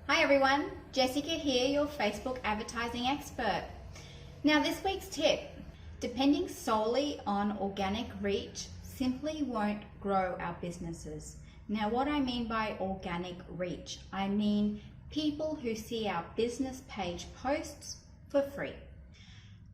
Hi everyone, Jessica here, your Facebook advertising expert. Now this week's tip, depending solely on organic reach simply won't grow our businesses. Now what I mean by organic reach, I mean people who see our business page posts for free.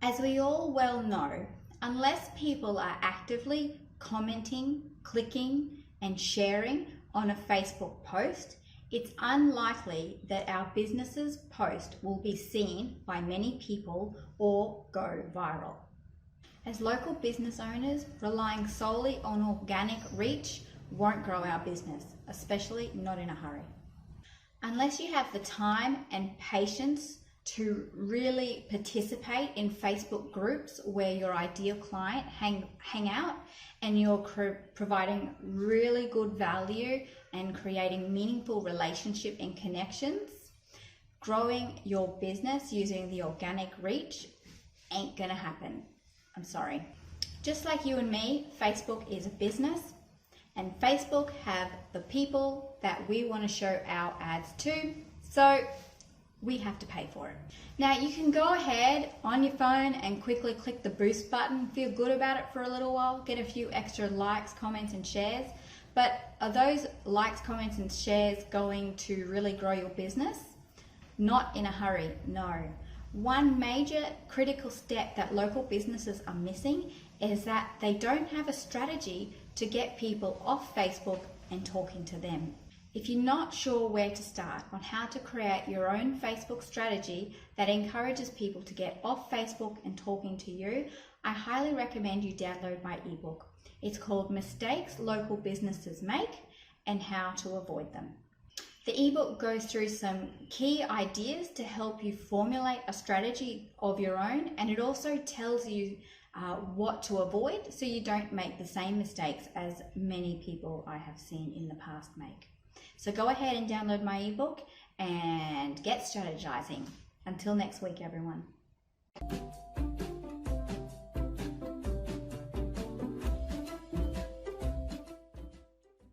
As we all well know, unless people are actively commenting, clicking and sharing on a Facebook post, it's unlikely that our business's post will be seen by many people or go viral. As local business owners, relying solely on organic reach won't grow our business, especially not in a hurry. Unless you have the time and patience to really participate in Facebook groups where your ideal client hang out and you're providing really good value and creating meaningful relationship and connections, growing your business using the organic reach ain't gonna happen. I'm sorry. Just like you and me, Facebook is a business and Facebook have the people that we want to show our ads to, so we have to pay for it. Now you can go ahead on your phone and quickly click the boost button, feel good about it for a little while, get a few extra likes, comments and shares, but are those likes, comments and shares going to really grow your business? Not in a hurry, no. One major critical step that local businesses are missing is that they don't have a strategy to get people off Facebook and talking to them. If you're not sure where to start on how to create your own Facebook strategy that encourages people to get off Facebook and talking to you, I highly recommend you download my ebook. It's called Mistakes Local Businesses Make and How to Avoid Them. The ebook goes through some key ideas to help you formulate a strategy of your own, and it also tells you what to avoid so you don't make the same mistakes as many people I have seen in the past make. So go ahead and download my ebook and get strategizing. Until next week, everyone.